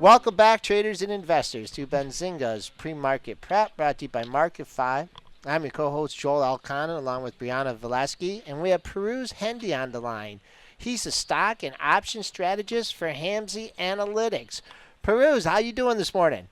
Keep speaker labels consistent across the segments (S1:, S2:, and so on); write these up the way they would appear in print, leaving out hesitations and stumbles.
S1: Welcome back, traders and investors, to Benzinga's pre-market prep, brought to you by Market 5. I'm your co-host, Joel Alcana, along with Brianna Velasquez, and we have Pirouz Hendi on the line. He's a stock and option strategist for Hamzei Analytics. Pirouz, how you doing this morning?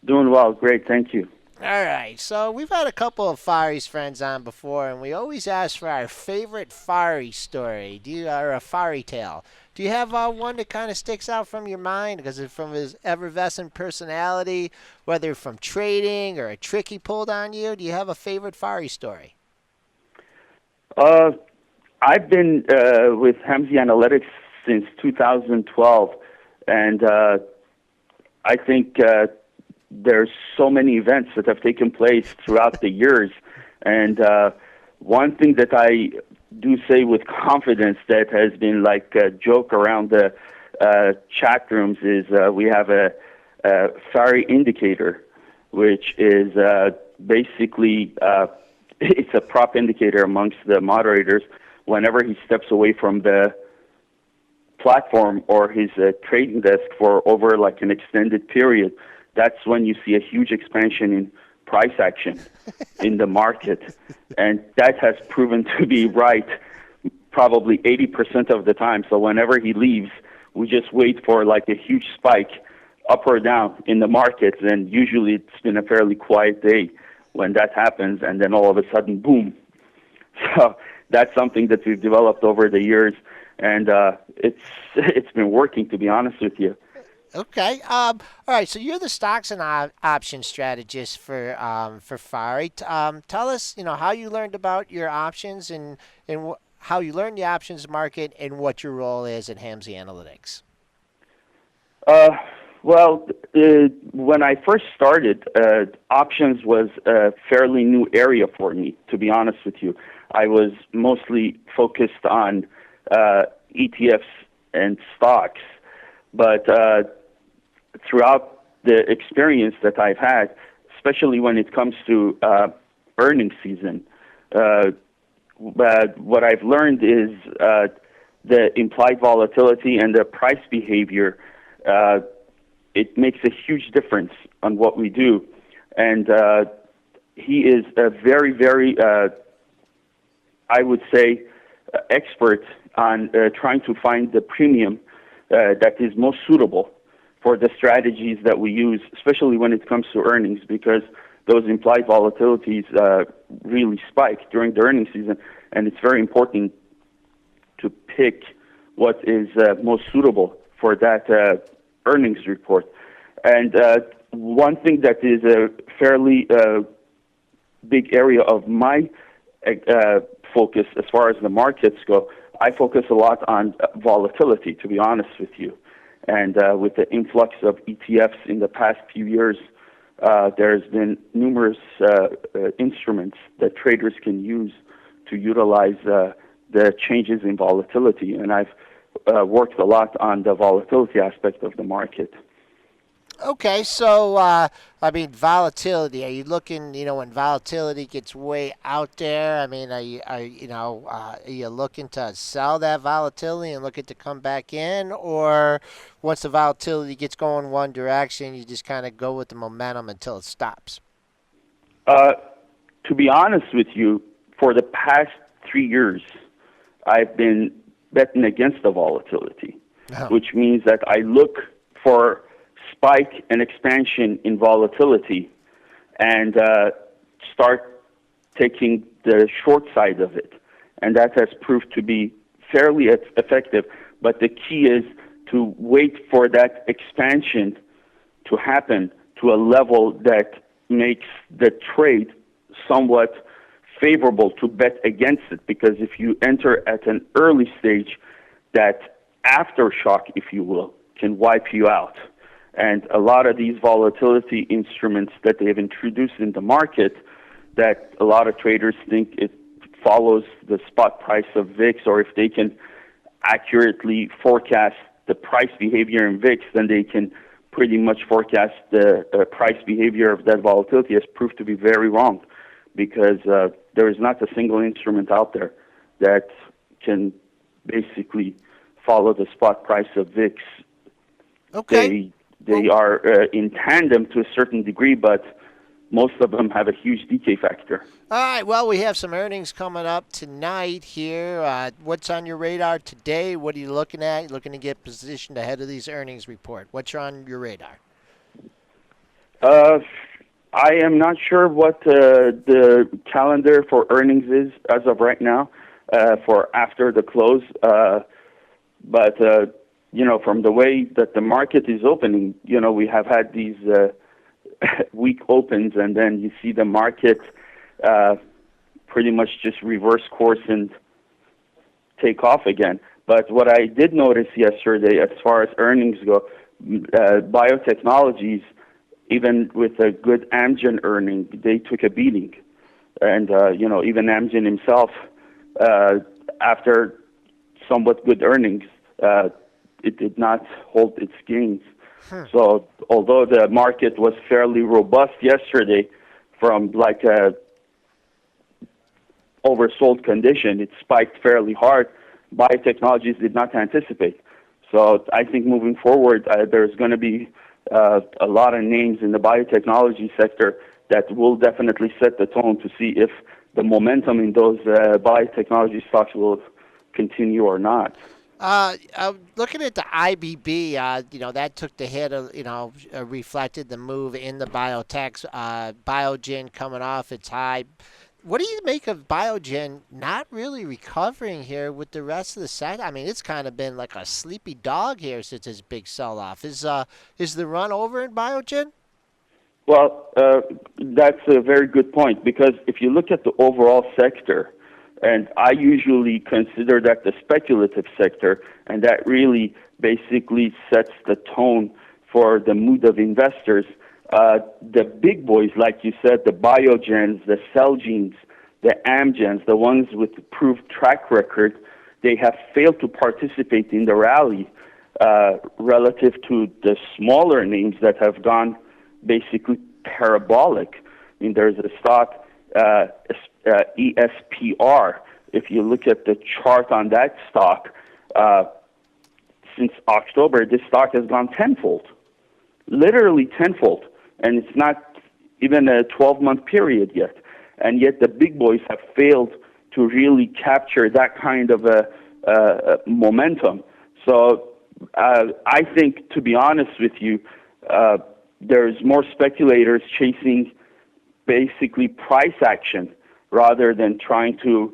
S2: Doing well. Great. Thank you.
S1: All right, so we've had a couple of Far East friends on before, and we always ask for our favorite Far East story, or a fairy tale. Do you have one that kind of sticks out from your mind? Because it's from his effervescent personality, whether from trading or a trick he pulled on you. Do you have a favorite Far East story?
S2: Uh, I've been with Hamzei Analytics since 2012, and I think there's so many events that have taken place throughout the years. And one thing that I do say with confidence that has been like a joke around the chat rooms is we have a fairy indicator, which is basically it's a prop indicator amongst the moderators. Whenever he steps away from the platform or his trading desk for over like an extended period, that's when you see a huge expansion in price action in the market. And that has proven to be right probably 80% of the time. So whenever he leaves, we just wait for like a huge spike up or down in the markets. And usually it's been a fairly quiet day when that happens. And then all of a sudden, boom. So that's something that we've developed over the years. And it's been working, to be honest with you.
S1: Okay. All right. So you're the stocks and option strategist for Fari. Tell us, how you learned about your options and how you learned the options market and what your role is at Hamzei Analytics.
S2: Uh, well, when I first started, options was a fairly new area for me, to be honest with you. I was mostly focused on ETFs and stocks, but throughout the experience that I've had, especially when it comes to earnings season, but what I've learned is the implied volatility and the price behavior. It makes a huge difference on what we do. And he is a very, very, I would say, expert on trying to find the premium that is most suitable for the strategies that we use, especially when it comes to earnings, because those implied volatilities really spike during the earnings season, and it's very important to pick what is most suitable for that earnings report. And one thing that is a fairly big area of my focus as far as the markets go, I focus a lot on volatility, to be honest with you. And with the influx of ETFs in the past few years, there's been numerous instruments that traders can use to utilize the changes in volatility. And I've worked a lot on the volatility aspect of the market.
S1: Okay, so volatility. Are you looking, when volatility gets way out there? I mean, are you looking to sell that volatility and looking to come back in, or once the volatility gets going one direction, you just kind of go with the momentum until it stops?
S2: To be honest with you, for the past 3 years, I've been betting against the volatility,
S1: Oh.
S2: which means that I look for spike and expansion in volatility and start taking the short side of it. And that has proved to be fairly effective. But the key is to wait for that expansion to happen to a level that makes the trade somewhat favorable to bet against it. Because if you enter at an early stage, that aftershock, if you will, can wipe you out. And a lot of these volatility instruments that they have introduced in the market, that a lot of traders think it follows the spot price of VIX, or if they can accurately forecast the price behavior in VIX, then they can pretty much forecast the price behavior of that volatility, has proved to be very wrong, because there is not a single instrument out there that can basically follow the spot price of VIX.
S1: Okay.
S2: They are in tandem to a certain degree, but most of them have a huge decay factor.
S1: All right. Well, we have some earnings coming up tonight here. What's on your radar today? What are you looking at? You're looking to get positioned ahead of these earnings report. What's on your radar?
S2: I am not sure what the calendar for earnings is as of right now for after the close. But from the way that the market is opening, we have had these weak opens, and then you see the market pretty much just reverse course and take off again. But what I did notice yesterday, as far as earnings go, biotechnologies, even with a good Amgen earning, they took a beating. And, even Amgen himself, after somewhat good earnings, it did not hold its gains. So although the market was fairly robust yesterday from like a oversold condition, it spiked fairly hard. Biotechnologies did not anticipate. So I think moving forward, there's going to be a lot of names in the biotechnology sector that will definitely set the tone to see if the momentum in those biotechnology stocks will continue or not.
S1: Looking at the IBB, that took the hit, reflected the move in the Biotechs. Biogen coming off its high. What do you make of Biogen not really recovering here with the rest of the set? I mean, it's kind of been like a sleepy dog here since this big sell-off. Is the run over in Biogen?
S2: Well, that's a very good point, because if you look at the overall sector, and I usually consider that the speculative sector, and that really basically sets the tone for the mood of investors. The big boys, like you said, the Biogens, the Celgenes, the Amgens, the ones with proved track record, they have failed to participate in the rally relative to the smaller names that have gone basically parabolic. I mean, there's a stock, ESPR. If you look at the chart on that stock, since October, this stock has gone tenfold, literally tenfold. And it's not even a 12-month period yet. And yet the big boys have failed to really capture that kind of a momentum. So I think, to be honest with you, there's more speculators chasing basically price action rather than trying to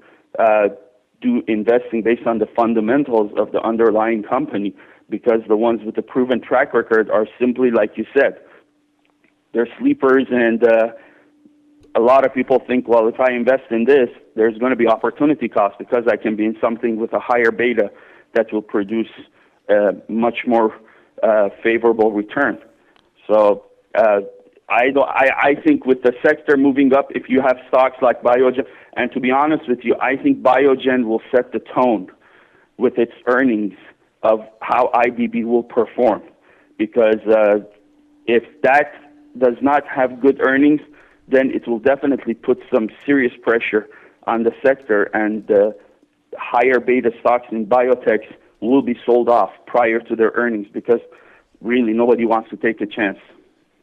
S2: do investing based on the fundamentals of the underlying company, because the ones with the proven track record are simply, like you said, they're sleepers, and a lot of people think, well, if I invest in this, there's going to be opportunity cost because I can be in something with a higher beta that will produce a much more favorable return. So I think with the sector moving up, if you have stocks like Biogen, and to be honest with you, I think Biogen will set the tone with its earnings of how IBB will perform, because if that does not have good earnings, then it will definitely put some serious pressure on the sector, and higher beta stocks in biotechs will be sold off prior to their earnings, because really nobody wants to take a chance.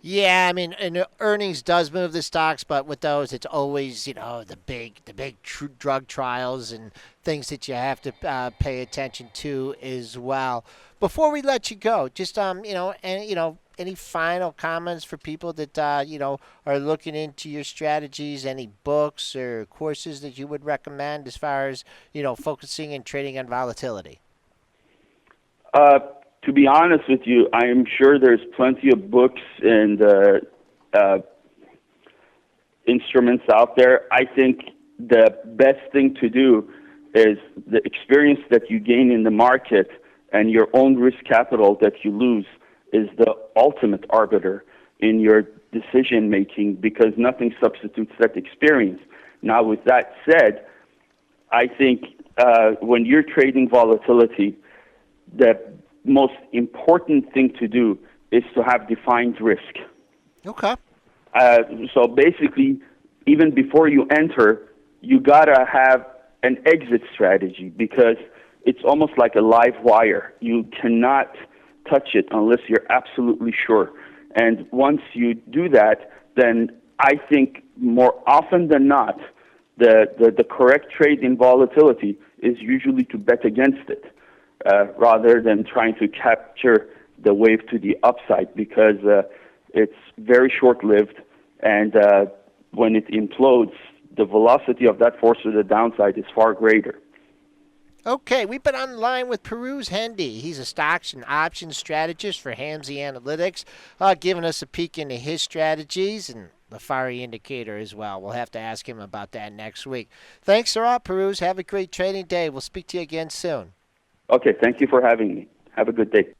S1: Yeah, I mean, and earnings does move the stocks, but with those, it's always the big drug trials and things that you have to pay attention to as well. Before we let you go, just any final comments for people that are looking into your strategies? Any books or courses that you would recommend as far as focusing and trading on volatility?
S2: To be honest with you, I am sure there's plenty of books and instruments out there. I think the best thing to do is the experience that you gain in the market and your own risk capital that you lose is the ultimate arbiter in your decision making, because nothing substitutes that experience. Now, with that said, I think when you're trading volatility, the most important thing to do is to have defined risk.
S1: Okay.
S2: So basically, even before you enter, you gotta have an exit strategy, because it's almost like a live wire. You cannot touch it unless you're absolutely sure. And once you do that, then I think more often than not, the correct trade in volatility is usually to bet against it rather than trying to capture the wave to the upside, because it's very short-lived, and when it implodes, the velocity of that force to the downside is far greater.
S1: Okay, we've been on the line with Pirouz Hendi. He's a stocks and options strategist for Hamzei Analytics, giving us a peek into his strategies and the fiery indicator as well. We'll have to ask him about that next week. Thanks a lot, Pirouz. Have a great trading day. We'll speak to you again soon.
S2: Okay, thank you for having me. Have a good day.